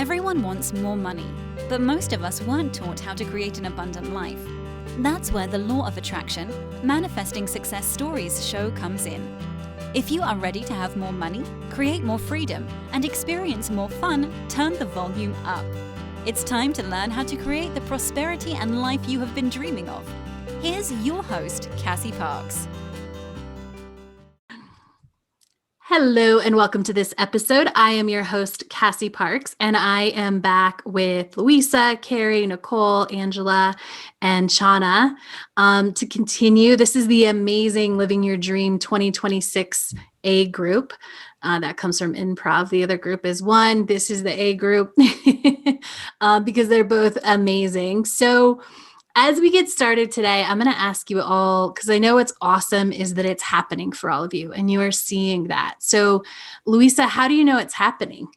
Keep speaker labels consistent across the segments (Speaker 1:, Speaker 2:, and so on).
Speaker 1: Everyone wants more money, but most of us weren't taught how to create an abundant life. That's where the law of attraction, manifesting success stories show comes in. If you are ready to have more money, create more freedom, and experience more fun, turn the volume up. It's time to learn how to create the prosperity and life you have been dreaming of. Here's your host, Cassie Parks.
Speaker 2: Hello and welcome to this episode. I am your host, Cassie Parks, and I am back with Louisa, Carrie, Nicole, Angela, and Shauna to continue. This is the amazing Living Your Dream 2026 A group that comes from Improv. The other group is one. This is the A group because they're both amazing. So as we get started today, I'm going to ask you all, because I know what's awesome is that it's happening for all of you and you are seeing that. So, Louisa, how do you know it's happening?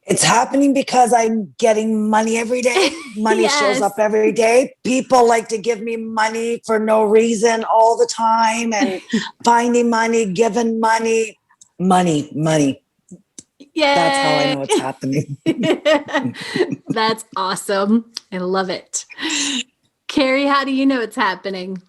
Speaker 3: It's happening because I'm getting money every day. Money
Speaker 2: Yes.
Speaker 3: shows up every day. People like to give me money for no reason all the time and finding money, giving money.
Speaker 2: Yay.
Speaker 3: That's how I know it's happening.
Speaker 2: That's awesome. I love it. Carrie, how do you know it's happening?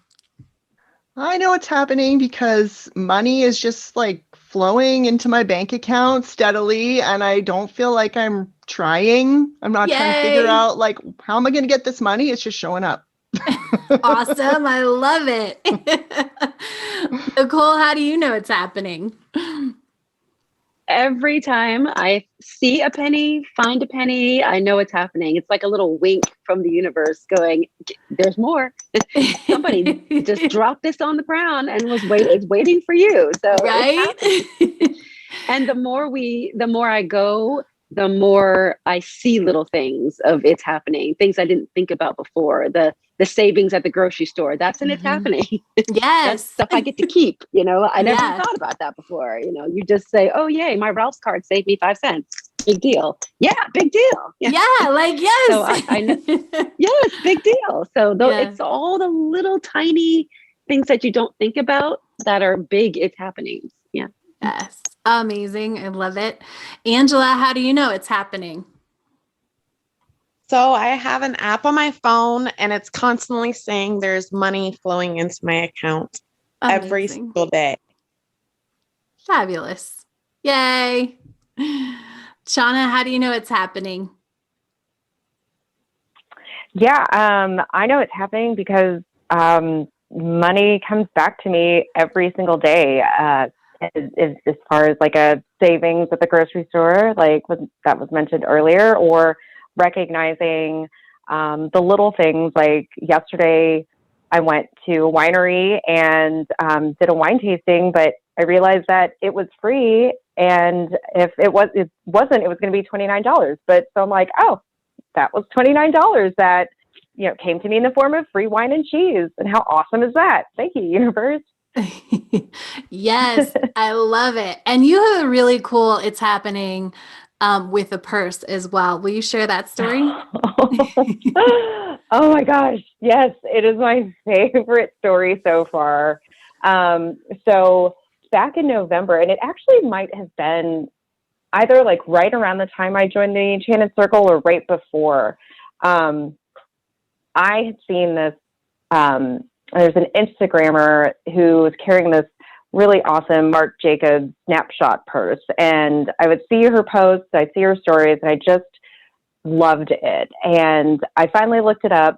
Speaker 4: I know it's happening because money is just like flowing into my bank account steadily, and I don't feel like I'm trying. I'm not trying to figure out like, how am I going to get this money? It's just showing up.
Speaker 2: Awesome. I love it. Nicole, how do you know it's happening?
Speaker 5: Every time I see a penny, find a penny, I know it's happening. It's like a little wink from the universe going, there's more. Somebody just dropped this on the ground and it's waiting for you. So
Speaker 2: right.
Speaker 5: And the more I go, the more I see little things of it's happening, things I didn't think about before. The savings at the grocery store, that's when it's happening.
Speaker 2: Yes.
Speaker 5: That's stuff I get to keep, I never thought about that before. You just say, oh, yay, my Ralph's card saved me 5 cents. Big deal. Yeah, big deal.
Speaker 2: Yeah, yes.
Speaker 5: So I know, yes, big deal. So it's all the little tiny things that you don't think about that are big, it's happening. Yeah.
Speaker 2: Yes. Amazing. I love it. Angela, how do you know it's happening?
Speaker 6: So I have an app on my phone and it's constantly saying there's money flowing into my account every single day.
Speaker 2: Fabulous. Yay. Shauna, how do you know it's happening?
Speaker 7: Yeah, I know it's happening because money comes back to me every single day. As far as like a savings at the grocery store, that was mentioned earlier, or recognizing the little things. Like yesterday, I went to a winery and did a wine tasting, but I realized that it was free, and if it wasn't, it was going to be $29. But so I'm like, oh, that was $29 that came to me in the form of free wine and cheese, and how awesome is that? Thank you, universe.
Speaker 2: Yes, I love it. And you have a really cool It's Happening with a purse as well. Will you share that story?
Speaker 7: Oh my gosh. Yes, it is my favorite story so far. So back in November, and it actually might have been either like right around the time I joined the Enchanted Circle or right before, I had seen this, there's an Instagrammer who was carrying this really awesome Marc Jacobs snapshot purse. And I would see her posts, I'd see her stories, and I just loved it. And I finally looked it up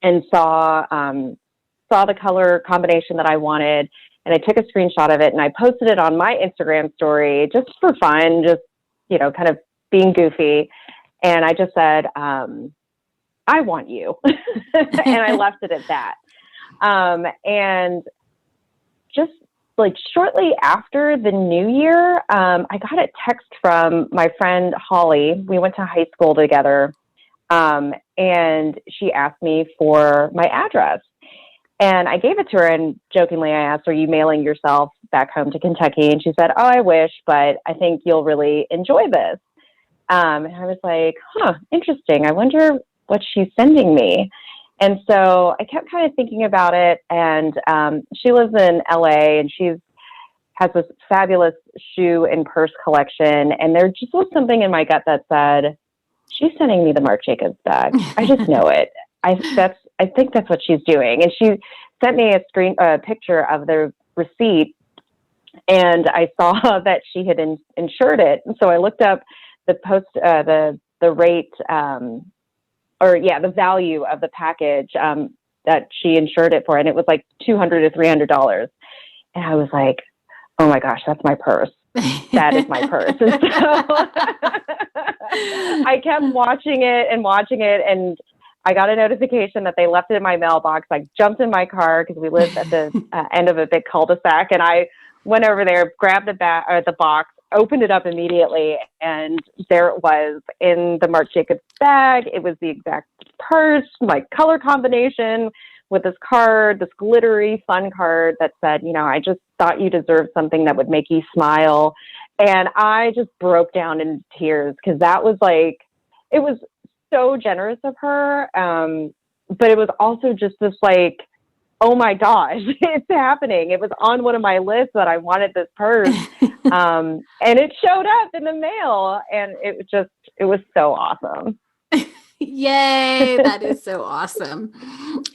Speaker 7: and saw the color combination that I wanted. And I took a screenshot of it and I posted it on my Instagram story just for fun, just, kind of being goofy. And I just said, I want you. And I left it at that. And just like shortly after the new year, I got a text from my friend Holly. We went to high school together. And she asked me for my address. And I gave it to her, and jokingly I asked, are you mailing yourself back home to Kentucky? And she said, oh, I wish, but I think you'll really enjoy this. And I was like, interesting. I wonder what she's sending me. And so I kept kind of thinking about it. And she lives in LA, and she's has this fabulous shoe and purse collection. And there just was something in my gut that said, she's sending me the Marc Jacobs bag. I just know it. I think that's what she's doing. And she sent me a picture of the receipt, and I saw that she had insured it. And so I looked up the rate, the value of the package that she insured it for, and it was like $200 to $300. And I was like, oh my gosh, that's my purse. That is my purse. And so I kept watching it, and I got a notification that they left it in my mailbox. I jumped in my car because we lived at the end of a big cul-de-sac, and I went over there, grabbed the box, opened it up immediately, and there it was in the Marc Jacobs bag. It was the exact purse, like color combination, with this card, this glittery fun card that said, I just thought you deserved something that would make you smile. And I just broke down in tears because that was like, it was so generous of her. But it was also just this like, oh my gosh, it's happening. It was on one of my lists that I wanted this purse. And it showed up in the mail, and it was so awesome.
Speaker 2: Yay. That is so awesome.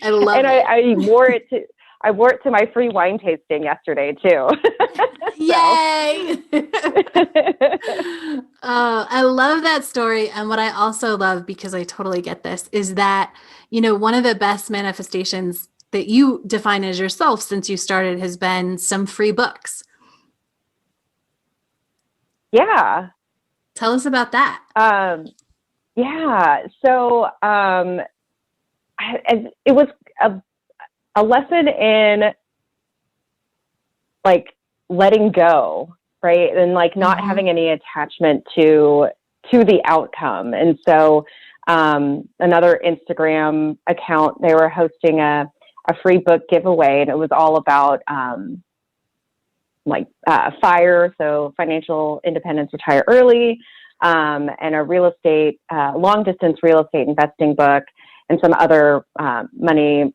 Speaker 2: I love it.
Speaker 7: I wore it to my free wine tasting yesterday too.
Speaker 2: Yay. I love that story. And what I also love, because I totally get this, is that, one of the best manifestations that you define as yourself since you started has been some free books.
Speaker 7: Yeah.
Speaker 2: Tell us about that.
Speaker 7: Yeah. So it was a lesson in like letting go, right? And like not having any attachment to the outcome. And so another Instagram account, they were hosting a free book giveaway, and it was all about FIRE, so financial independence, retire early, and a real estate, long distance real estate investing book, and some other money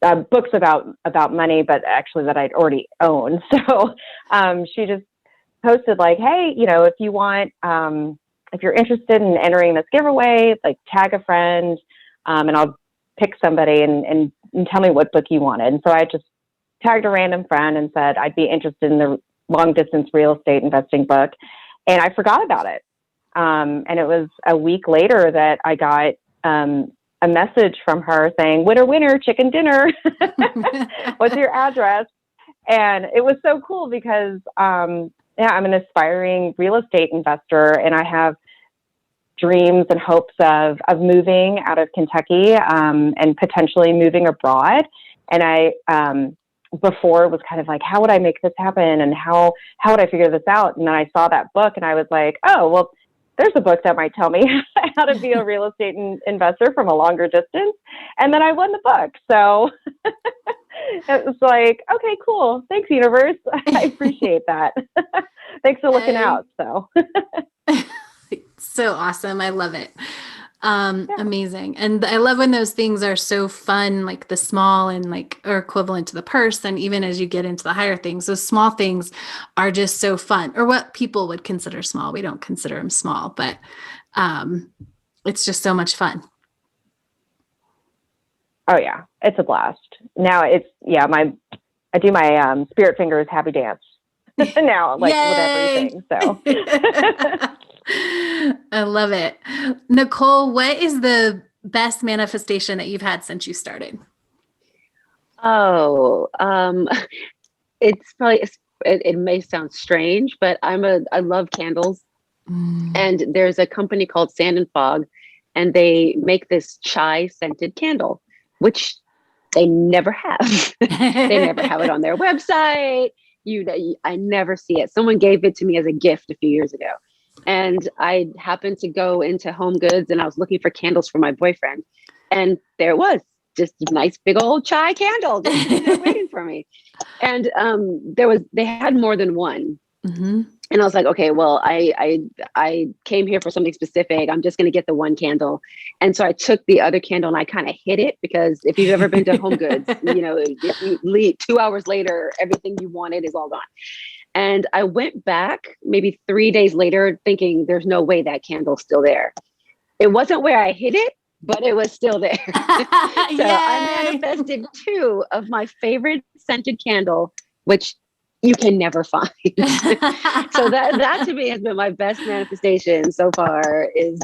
Speaker 7: books about money, but actually that I'd already owned. So she just posted like, hey, if you want, if you're interested in entering this giveaway, like tag a friend, and I'll pick somebody and tell me what book you wanted. And so I just tagged a random friend and said I'd be interested in the long distance real estate investing book. And I forgot about it. And it was a week later that I got a message from her saying, winner, winner, chicken dinner. What's your address? And it was so cool because, I'm an aspiring real estate investor, and I have dreams and hopes of moving out of Kentucky and potentially moving abroad. And I, before, was kind of like, how would I make this happen? And how would I figure this out? And then I saw that book, and I was like, oh, well, there's a book that might tell me how to be a real estate investor from a longer distance. And then I won the book. So it was like, okay, cool. Thanks, universe. I appreciate that. Thanks for looking out. So.
Speaker 2: So awesome. I love it. Amazing. And I love when those things are so fun, like the small and like are equivalent to the purse. And even as you get into the higher things, those small things are just so fun, or what people would consider small. We don't consider them small, but it's just so much fun. Oh yeah. It's a blast. Now I do my spirit fingers happy dance now, like Yay! With everything. So I love it. Nicole, what is the best manifestation that you've had since you started?
Speaker 5: Oh, it's probably, it may sound strange, but I love candles. And there's a company called Sand and Fog, and they make this chai scented candle, which they never have. They never have it on their website. I never see it. Someone gave it to me as a gift a few years ago. And I happened to go into Home Goods, and I was looking for candles for my boyfriend. And there it was, just a nice big old chai candle just sitting there waiting for me. And they had more than one.
Speaker 2: Mm-hmm.
Speaker 5: And I was like, okay, well, I came here for something specific. I'm just going to get the one candle. And so I took the other candle and I kind of hid it, because if you've ever been to Home Goods, if you leave 2 hours later, everything you wanted is all gone. And I went back maybe 3 days later thinking there's no way that candle's still there. It wasn't where I hid it, but it was still there. So I manifested 2 of my favorite scented candle, which you can never find. So that to me has been my best manifestation so far is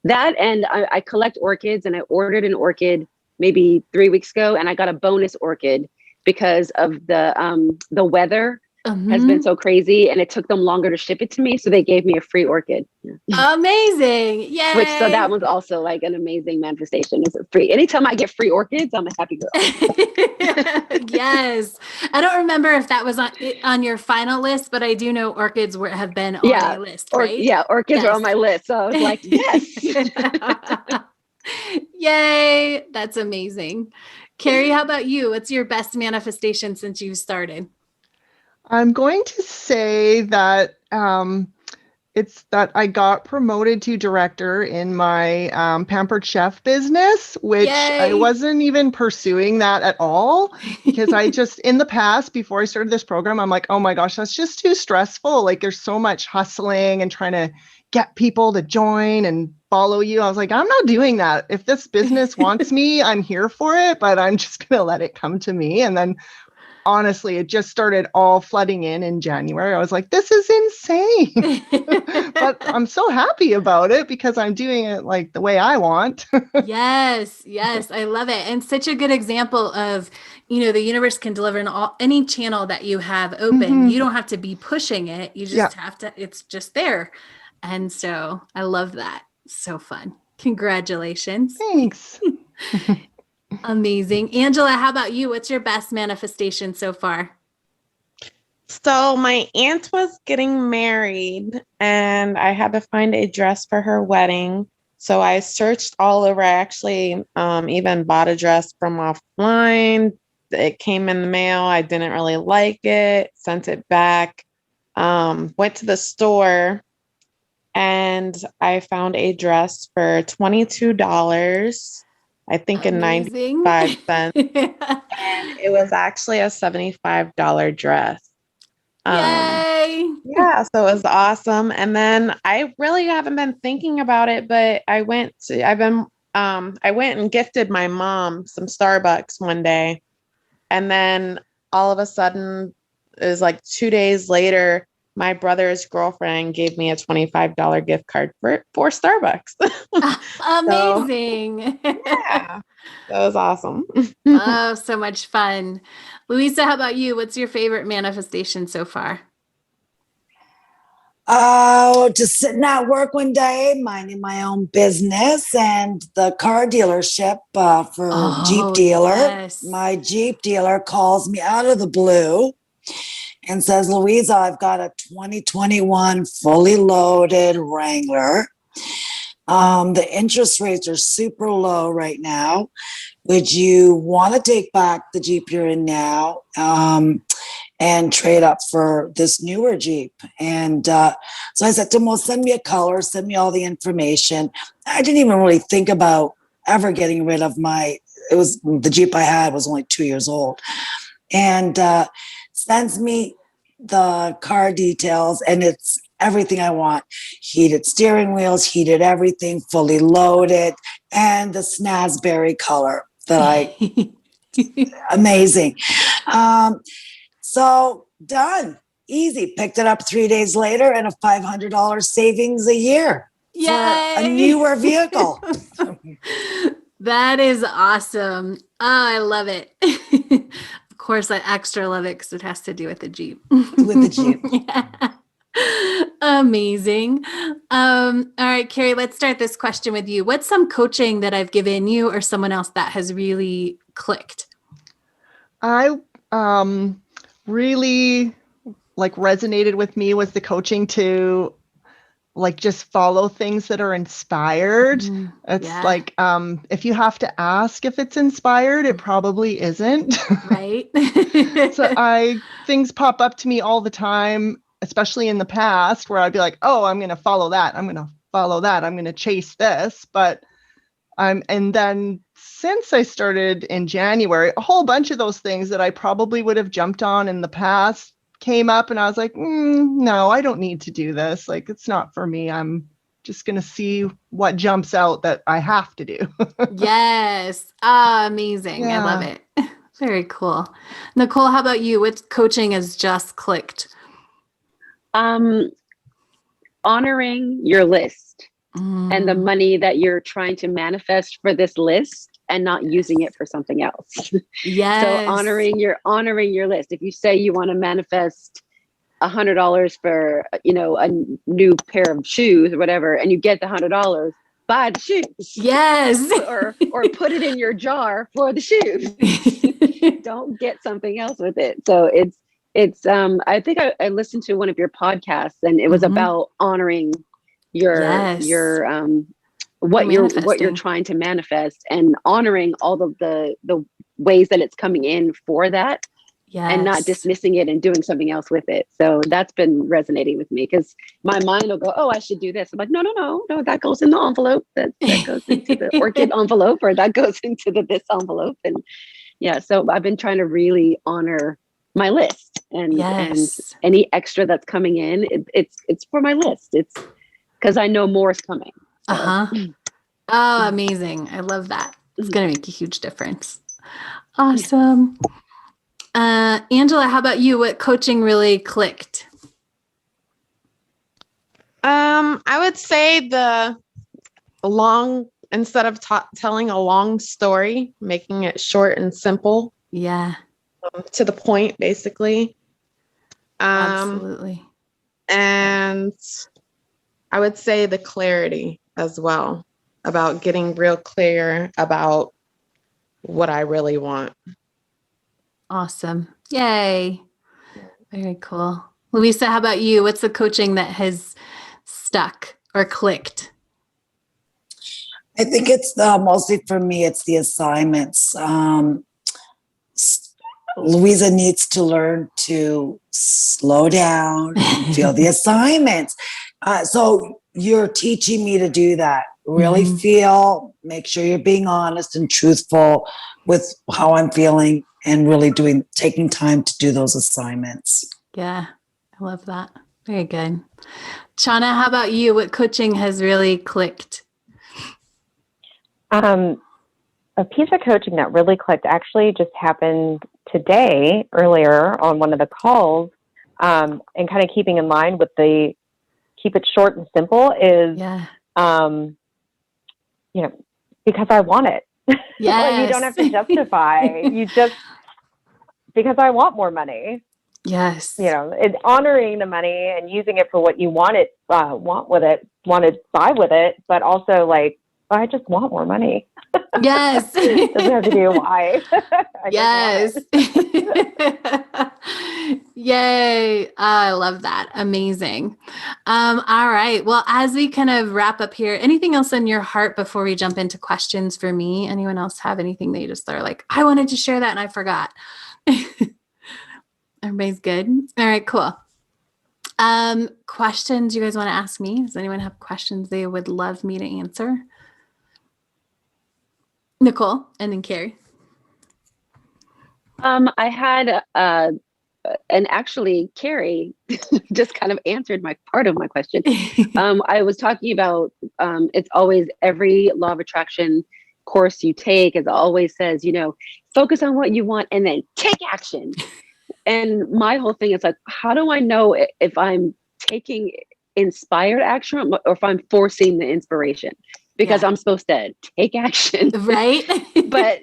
Speaker 5: that. And I collect orchids, and I ordered an orchid maybe 3 weeks ago, and I got a bonus orchid because of the weather has been so crazy, and it took them longer to ship it to me. So they gave me a free orchid.
Speaker 2: Amazing. Yay.
Speaker 5: So that was also like an amazing manifestation. Is it free? Anytime I get free orchids, I'm a happy girl.
Speaker 2: Yes. I don't remember if that was on your final list, but I do know orchids have been on a list, right?
Speaker 5: Orchids are on my list. So I was like, yes.
Speaker 2: Yay. That's amazing. Carrie, how about you? What's your best manifestation since you started?
Speaker 4: I'm going to say that it's that I got promoted to director in my Pampered Chef business, which I wasn't even pursuing that at all, because I just, in the past, before I started this program, I'm like, oh my gosh, that's just too stressful. Like there's so much hustling and trying to get people to join and follow you. I was like, I'm not doing that. If this business wants me, I'm here for it, but I'm just going to let it come to me. And then honestly, it just started all flooding in January. I was like, this is insane. But I'm so happy about it because I'm doing it like the way I want.
Speaker 2: Yes. I love it. And such a good example of, the universe can deliver in any channel that you have open. Mm-hmm. You don't have to be pushing it. You just have to, it's just there. And so I love that. So fun. Congratulations.
Speaker 4: Thanks.
Speaker 2: Amazing. Angela, how about you? What's your best manifestation so far?
Speaker 6: So my aunt was getting married and I had to find a dress for her wedding. So I searched all over. I actually even bought a dress from offline. It came in the mail. I didn't really like it, sent it back, went to the store, and I found a dress for $22. I think
Speaker 2: Amazing.
Speaker 6: in 95 cents. And it was actually a $75 dress.
Speaker 2: Yay!
Speaker 6: Yeah, so it was awesome. And then I really haven't been thinking about it, but I went and gifted my mom some Starbucks one day. And then all of a sudden, it was like 2 days later, my brother's girlfriend gave me a $25 gift card for Starbucks.
Speaker 2: Amazing.
Speaker 6: So, yeah, that was awesome.
Speaker 2: Oh, so much fun. Louisa, how about you? What's your favorite manifestation so far?
Speaker 3: Oh, just sitting at work one day, minding my own business, and the car dealership for Jeep dealer.
Speaker 2: Yes.
Speaker 3: My Jeep dealer calls me out of the blue and says, Louisa, I've got a 2021 fully loaded Wrangler. The interest rates are super low right now. Would you want to take back the Jeep you're in now and trade up for this newer Jeep? And so I said to him, well, send me a color, send me all the information. I didn't even really think about ever getting rid of the Jeep I had was only 2 years old. And sends me the car details, and it's everything I want. Heated steering wheels, heated everything, fully loaded, and the snazberry color that amazing. So done. Easy. Picked it up 3 days later and a $500 savings a year.
Speaker 2: Yay!
Speaker 3: For a newer vehicle.
Speaker 2: That is awesome. Oh, I love it. Of course, I extra love it because it has to do with the Jeep.
Speaker 3: With the Jeep.
Speaker 2: Yeah. Amazing. All right, Carrie, let's start this question with you. What's some coaching that I've given you or someone else that has really clicked?
Speaker 4: I really resonated with me was the coaching to just follow things that are inspired. It's if you have to ask if it's inspired, it probably isn't.
Speaker 2: Right.
Speaker 4: So things pop up to me all the time especially in the past where I'd be like, oh, I'm going to follow that. I'm going to follow that. I'm going to chase this. But and then since I started in January, a whole bunch of those things that I probably would have jumped on in the past came up, and I was like, no, I don't need to do this. Like, it's not for me. I'm just going to see what jumps out that I have to do.
Speaker 2: Yes. Amazing. I love it. Very cool. Nicole, how about you? What coaching has just clicked?
Speaker 5: Honoring your list and the money that you're trying to manifest for this list and not using it for something else.
Speaker 2: Yes.
Speaker 5: So honoring your list. If you say you want to manifest $100 for, a new pair of shoes or whatever, and you get the $100, buy the shoes.
Speaker 2: Yes.
Speaker 5: or put it in your jar for the shoes. Don't get something else with it. So it's I think I listened to one of your podcasts, and it was about honoring your what you're trying to manifest, and honoring all of the ways that it's coming in for that. Yes. And not dismissing it and doing something else with it. So that's been resonating with me, because my mind will go, oh, I should do this. I'm like, no, that goes in the envelope. That goes into the orchid envelope, or that goes into this envelope. And yeah, so I've been trying to really honor my list, and any extra that's coming in, it's for my list. It's because I know more is coming. So.
Speaker 2: Oh, amazing. I love that. It's going to make a huge difference. Awesome. Angela, how about you? What coaching really clicked?
Speaker 6: I would say instead of telling a long story, making it short and simple.
Speaker 2: Yeah.
Speaker 6: To the point, basically.
Speaker 2: Absolutely.
Speaker 6: And I would say the clarity as well, about getting real clear about what I really want.
Speaker 2: Awesome. Yay. Very cool. Louisa, how about you? What's the coaching that has stuck or clicked?
Speaker 3: I think it's mostly for me, it's the assignments. Louisa needs to learn to slow down and feel the assignments. So you're teaching me to do that. Really feel, make sure you're being honest and truthful with how I'm feeling, and really taking time to do those assignments.
Speaker 2: Yeah, I love that. Very good. Shauna, how about you? What coaching has really clicked?
Speaker 7: A piece of coaching that really clicked actually just happened today, earlier on one of the calls, and kind of keeping in line with the keep it short and simple is, because I want it.
Speaker 2: Yes.
Speaker 7: You don't have to justify. You just, because I want more money.
Speaker 2: Yes.
Speaker 7: It's honoring the money and using it for what you want to buy with it, but also I just want more money.
Speaker 2: Yes.
Speaker 7: Doesn't have to do why.
Speaker 2: Yes. Yay. I love that. Amazing. All right. Well, as we kind of wrap up here, anything else in your heart before we jump into questions for me? Anyone else have anything that you just are like, I wanted to share that and I forgot? Everybody's good. All right, cool. Questions you guys want to ask me? Does anyone have questions they would love me to answer? Nicole, and then Carrie.
Speaker 5: I had, and actually Carrie just kind of answered part of my question. I was talking about, it's always every law of attraction course you take, it always says, focus on what you want and then take action. And my whole thing is how do I know if I'm taking inspired action or if I'm forcing the inspiration? Because I'm supposed to take action.
Speaker 2: Right.
Speaker 5: But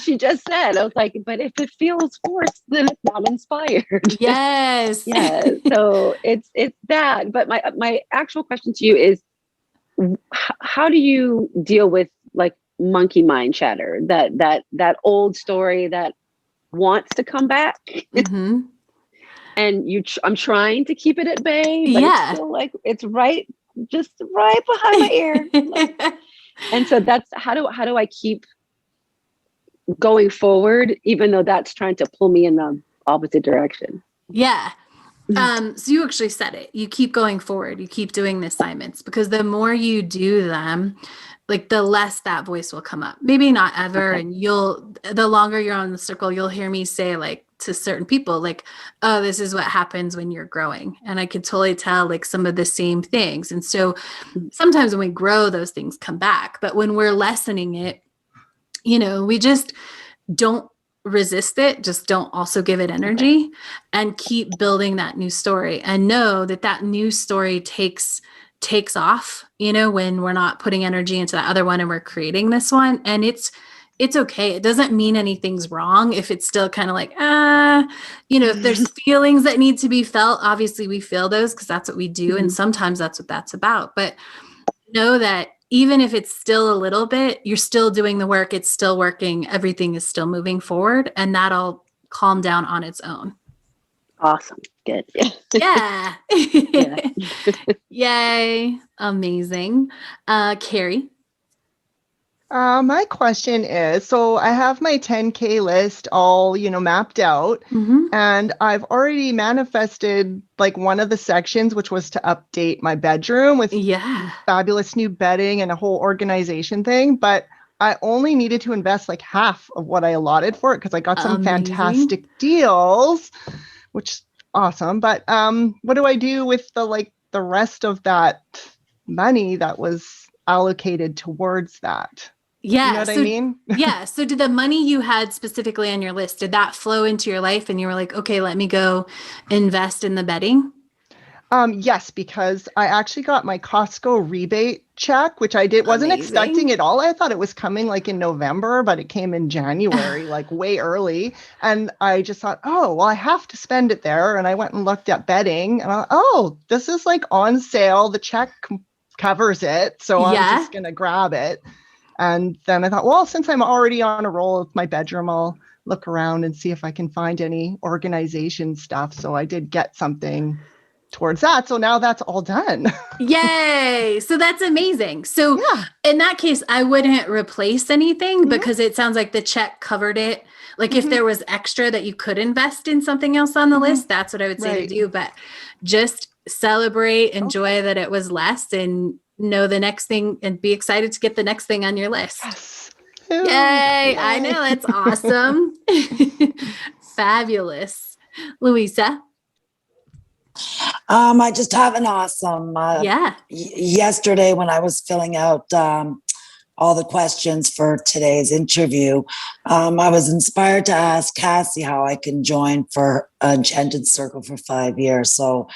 Speaker 5: she just said, I was like, but if it feels forced, then it's not inspired.
Speaker 2: Yes.
Speaker 5: Yeah. So it's that. But my actual question to you is, how do you deal with monkey mind chatter, that old story that wants to come back?
Speaker 2: Mm-hmm.
Speaker 5: And I'm trying to keep it at bay, but it's still it's just right behind my ear. And so that's how do I keep going forward, even though that's trying to pull me in the opposite direction?
Speaker 2: Yeah. So you actually said it. You keep going forward. You keep doing the assignments because the more you do them, like the less that voice will come up. Maybe not ever.
Speaker 5: Okay.
Speaker 2: And the longer you're on the circle, you'll hear me say like to certain people, like, oh, this is what happens when you're growing. And I could totally tell like some of the same things. And so sometimes when we grow, those things come back. But when we're lessening it, we just don't resist it, just don't also give it energy and keep building that new story and know that new story takes off, when we're not putting energy into that other one and we're creating this one. And it's okay. It doesn't mean anything's wrong if it's still kind of like, if there's feelings that need to be felt, obviously we feel those because that's what we do. And sometimes that's what that's about. But know that even if it's still a little bit, you're still doing the work. It's still working. Everything is still moving forward and that'll calm down on its own.
Speaker 5: Awesome. Good.
Speaker 2: Yeah.
Speaker 5: Yeah.
Speaker 2: Yay. Amazing. Carrie.
Speaker 4: My question is, so I have my 10K list all, mapped out, and I've already manifested like one of the sections, which was to update my bedroom with fabulous new bedding and a whole organization thing. But I only needed to invest like half of what I allotted for it because I got some fantastic deals, which is awesome. But what do I do with the rest of that money that was allocated towards that?
Speaker 2: Yeah.
Speaker 4: You know what I mean?
Speaker 2: Yeah. So did the money you had specifically on your list, did that flow into your life and you were like, okay, let me go invest in the bedding?
Speaker 4: Yes, because I actually got my Costco rebate check, which I wasn't expecting at all. I thought it was coming like in November, but it came in January, like way early. And I just thought, oh, well, I have to spend it there. And I went and looked at bedding and I thought, oh, this is like on sale. The check covers it. So I'm just going to grab it. And then I thought, well, since I'm already on a roll with my bedroom, I'll look around and see if I can find any organization stuff. So I did get something towards that. So now that's all done.
Speaker 2: Yay. So that's amazing. So in that case, I wouldn't replace anything because it sounds like the check covered it. Like if there was extra that you could invest in something else on the list, that's what I would say to do. But just celebrate, enjoy that it was less and know the next thing and be excited to get the next thing on your list.
Speaker 4: Yes.
Speaker 2: Yay. I know. That's awesome. Fabulous. Louisa.
Speaker 3: I just have an awesome, yesterday when I was filling out, all the questions for today's interview, I was inspired to ask Cassie how I can join for Enchanted Circle for 5 years. So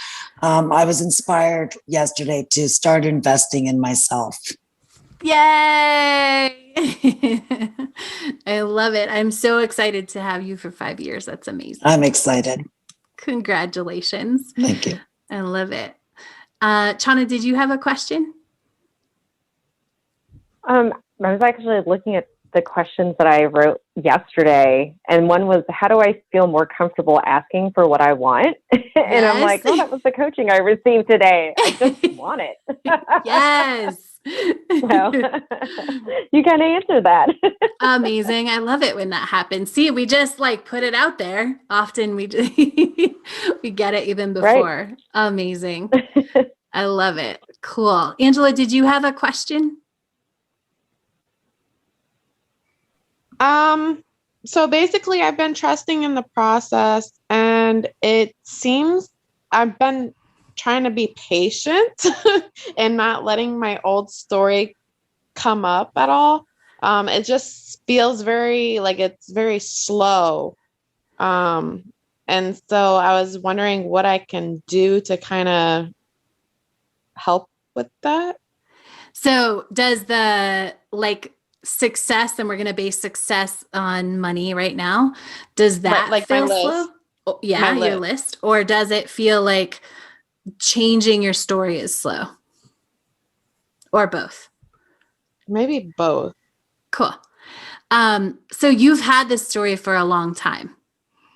Speaker 3: I was inspired yesterday to start investing in myself.
Speaker 2: Yay! I love it. I'm so excited to have you for 5 years. That's amazing.
Speaker 3: I'm excited.
Speaker 2: Congratulations.
Speaker 3: Thank you.
Speaker 2: I love it. Chana, did you have a question?
Speaker 7: I was actually looking at the questions that I wrote yesterday, and one was, how do I feel more comfortable asking for what I want? And I'm like, oh, that was the coaching I received today. I just want it.
Speaker 2: Yes.
Speaker 7: So, you kind of answered that.
Speaker 2: Amazing. I love it when that happens. See, we just like put it out there. Often we just, we get it even before. Right. Amazing. I love it. Cool. Angela, did you have a question?
Speaker 6: So basically I've been trusting in the process and it seems I've been trying to be patient and not letting my old story come up at all. It just feels it's very slow. And so I was wondering what I can do to kind of help with that.
Speaker 2: So does the success, and we're going to base success on money right now, does that feel slow? Oh, yeah, your list. Or does it feel like changing your story is slow? Or both?
Speaker 6: Maybe both.
Speaker 2: Cool. So you've had this story for a long time.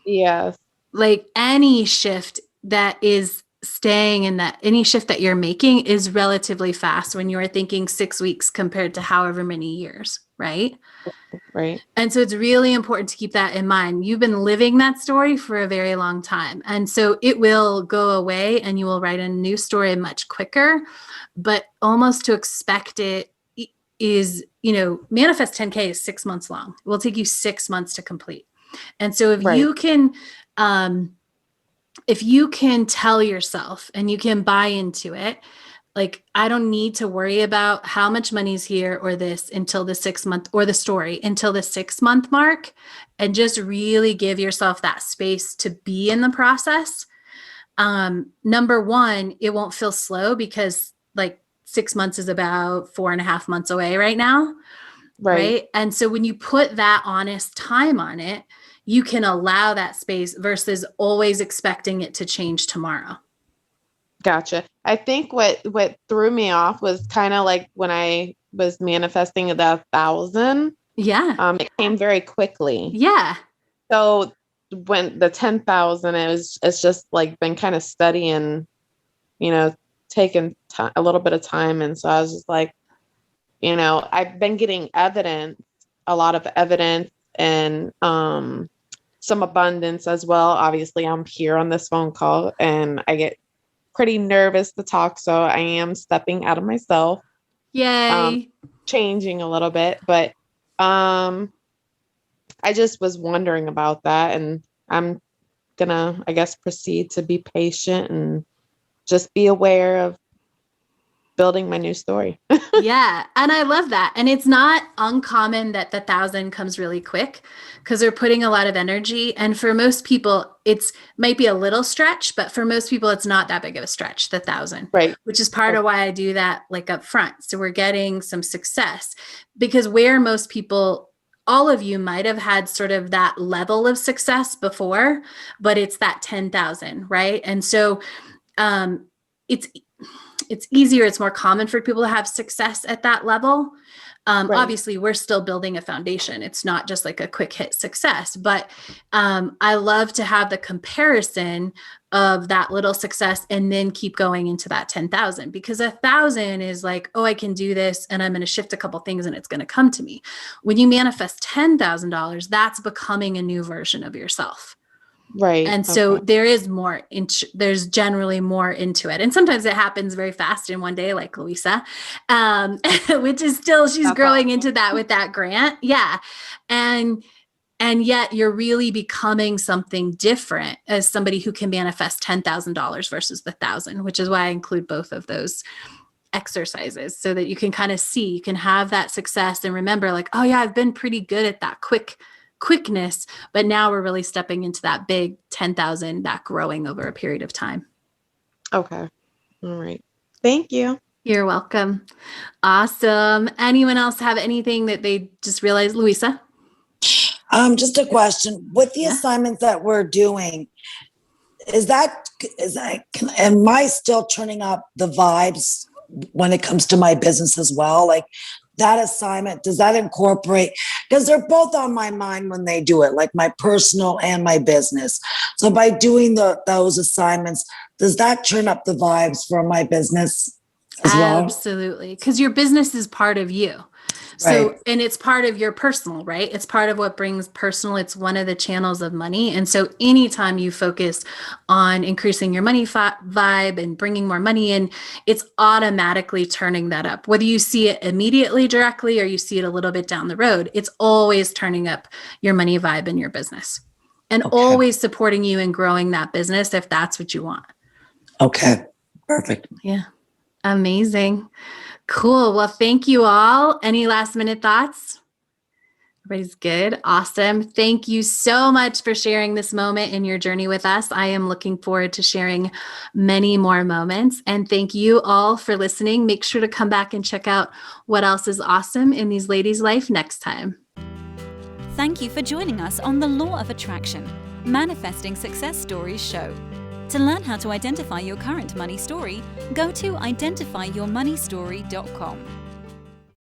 Speaker 6: Yes.
Speaker 2: Like any shift that is staying in that, any shift that you're making is relatively fast when you're thinking 6 weeks compared to however many years, right?
Speaker 6: Right.
Speaker 2: And so it's really important to keep that in mind. You've been living that story for a very long time. And so it will go away and you will write a new story much quicker. But almost to expect it is, Manifest 10K is 6 months long. It will take you 6 months to complete. And so if you can tell yourself and you can buy into it, like, I don't need to worry about how much money's here or this until the 6 month, or the story until the 6 month mark, and just really give yourself that space to be in the process. Number one, it won't feel slow because like 6 months is about 4.5 months away right now. Right. And so when you put that honest time on it, you can allow that space versus always expecting it to change tomorrow.
Speaker 6: Gotcha. I think what threw me off was kind of like when I was manifesting the 1,000.
Speaker 2: Yeah.
Speaker 6: It came very quickly.
Speaker 2: Yeah.
Speaker 6: So when the 10,000, it's just like been kind of studying, taking a little bit of time. And so I was just like, I've been getting a lot of evidence and some abundance as well. Obviously, I'm here on this phone call and I get pretty nervous to talk. So I am stepping out of myself.
Speaker 2: Yay.
Speaker 6: Changing a little bit. But I just was wondering about that. And I'm going to, I guess, proceed to be patient and just be aware of building my new story.
Speaker 2: Yeah. And I love that. And it's not uncommon that the 1,000 comes really quick because they're putting a lot of energy. And for most people, it's might be a little stretch, but for most people, it's not that big of a stretch, the 1,000,
Speaker 6: right?
Speaker 2: Which is part of why I do that like up front. So we're getting some success, because where most people, all of you might have had sort of that level of success before, but it's that 10,000, right? And so it's easier. It's more common for people to have success at that level.
Speaker 6: Right.
Speaker 2: Obviously, we're still building a foundation. It's not just like a quick hit success, but I love to have the comparison of that little success and then keep going into that 10,000, because 1,000 is like, oh, I can do this and I'm going to shift a couple things and it's going to come to me. When you manifest $10,000, that's becoming a new version of yourself.
Speaker 6: Right.
Speaker 2: And so there is more, there's generally more into it. And sometimes it happens very fast in one day, like Louisa, which is still, she's growing into that with that grant. Yeah. And yet you're really becoming something different as somebody who can manifest $10,000 versus the 1,000, which is why I include both of those exercises so that you can kind of see, you can have that success and remember like, oh yeah, I've been pretty good at that quickness, but now we're really stepping into that big 10,000, that growing over a period of time.
Speaker 6: Okay. All right. Thank you.
Speaker 2: You're welcome. Awesome. Anyone else have anything that they just realized? Louisa?
Speaker 3: Just a question. With the assignments that we're doing, am I still turning up the vibes when it comes to my business as well? Like, that assignment, does that incorporate, because they're both on my mind when they do it, like my personal and my business. So by doing those assignments, does that turn up the vibes for my business as well?
Speaker 2: Absolutely. Because your business is part of you. So, right. And it's part of your personal, right? It's part of what brings personal. It's one of the channels of money. And so anytime you focus on increasing your money vibe and bringing more money in, it's automatically turning that up. Whether you see it immediately directly or you see it a little bit down the road, it's always turning up your money vibe in your business and always supporting you in growing that business if that's what you want.
Speaker 3: Okay. Perfect.
Speaker 2: Yeah. Amazing. Cool. Well, thank you all. Any last minute thoughts? Everybody's good. Awesome. Thank you so much for sharing this moment in your journey with us. I am looking forward to sharing many more moments. And thank you all for listening. Make sure to come back and check out what else is awesome in these ladies' life next time.
Speaker 1: Thank you for joining us on the Law of Attraction, Manifesting Success Stories show. To learn how to identify your current money story, go to identifyyourmoneystory.com.